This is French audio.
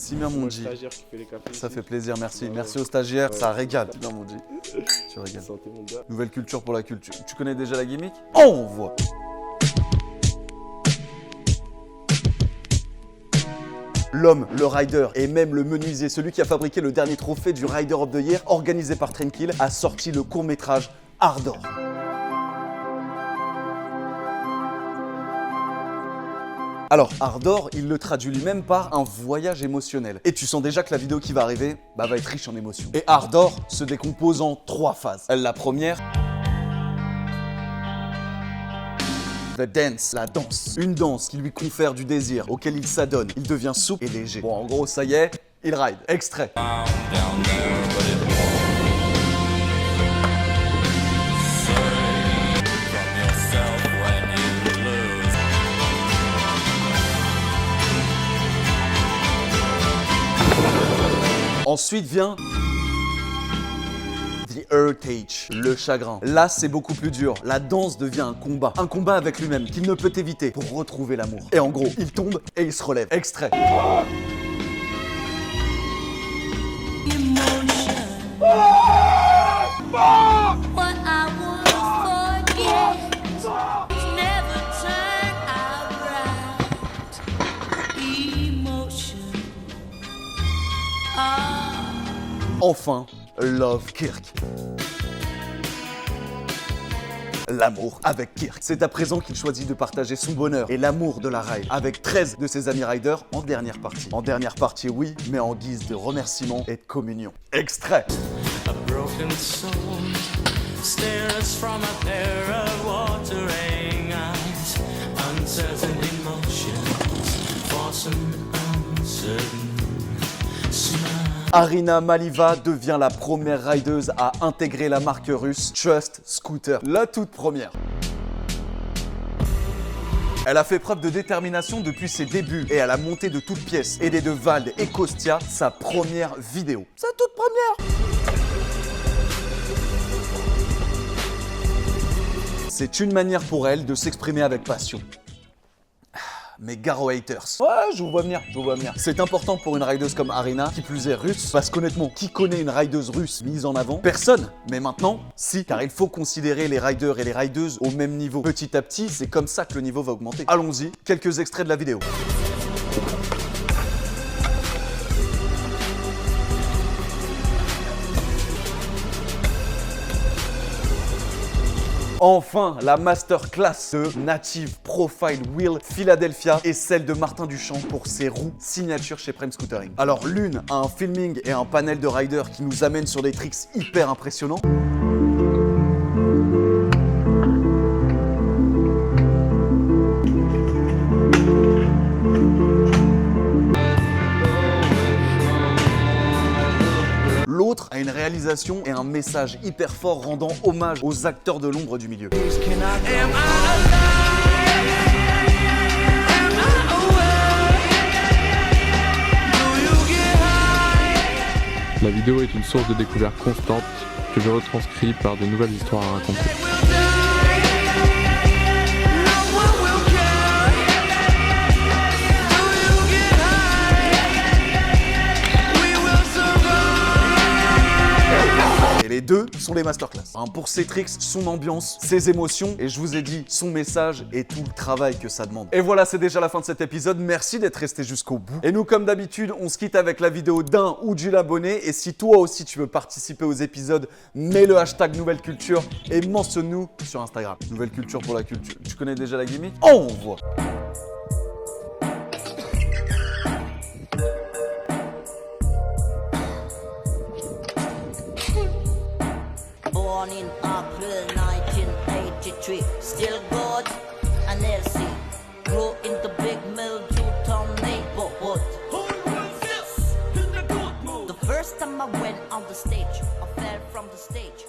Simien Mondi. Stagiaire qui fait les cafés Ça ici. fait plaisir, merci. Ouais, Merci ouais. aux stagiaires, Ouais. ça régale. Bien Mondi. Tu régales. Santé, mon gars. Nouvelle culture pour la culture. Tu connais déjà la gimmick? On voit. L'homme, le rider et même le menuisier, celui qui a fabriqué le dernier trophée du Rider of the Year organisé par Tranquil, a sorti le court-métrage Ardor. Alors, Ardor, il le traduit lui-même par un voyage émotionnel. Et tu sens déjà que la vidéo qui va arriver va être riche en émotions. Et Ardor se décompose en 3 phases. La première... The dance, la danse. Une danse qui lui confère du désir, auquel il s'adonne. Il devient souple et léger. Bon, en gros, ça y est, il ride. Extrait. Ensuite vient The Heritage, le chagrin. Là, c'est beaucoup plus dur. La danse devient un combat avec lui-même qu'il ne peut éviter pour retrouver l'amour. Et en gros, il tombe et il se relève. Extrait. What I would forget never turn out right. Emotion. Enfin, Love Kirk. L'amour avec Kirk. C'est à présent qu'il choisit de partager son bonheur et l'amour de la ride avec 13 de ses amis riders en dernière partie. En dernière partie, oui, mais en guise de remerciement et de communion. Extrait. A broken soul stares from a pair of watering eyes. Uncertain emotions for some uncertain smile. Arina Maliva devient la première rideuse à intégrer la marque russe Trust Scooter, la toute première. Elle a fait preuve de détermination depuis ses débuts et elle a monté de toutes pièces, aidée de Vald et Kostia, sa première vidéo. Sa toute première! C'est une manière pour elle de s'exprimer avec passion. Mais gare aux haters. Ouais, je vous vois venir. C'est important pour une rideuse comme Arina, qui plus est russe, parce qu'honnêtement, qui connaît une rideuse russe mise en avant? Personne. Mais maintenant, si, car il faut considérer les riders et les rideuses au même niveau. Petit à petit, c'est comme ça que le niveau va augmenter. Allons-y, quelques extraits de la vidéo. Enfin, la masterclass de Native Profile Wheel Philadelphia et celle de Martin Duchamp pour ses roues signature chez Prem Scootering. Alors l'une a un filming et un panel de riders qui nous amènent sur des tricks hyper impressionnants. L'autre a une réalisation et un message hyper fort rendant hommage aux acteurs de l'ombre du milieu. La vidéo est une source de découverte constante que je retranscris par de nouvelles histoires à raconter. Et les deux sont les masterclass. Pour ses tricks, son ambiance, ses émotions, et je vous ai dit, son message et tout le travail que ça demande. Et voilà, c'est déjà la fin de cet épisode. Merci d'être resté jusqu'au bout. Et nous, comme d'habitude, on se quitte avec la vidéo d'un ou d'une abonné. Et si toi aussi tu veux participer aux épisodes, mets le hashtag Nouvelle Culture et mentionne-nous sur Instagram. Nouvelle Culture pour la culture. Tu connais déjà la gimmick? On voit. Born in April 1983, still good and healthy. Grew in the big mill, Newtown neighborhood. The first time I went on the stage, I fell from the stage.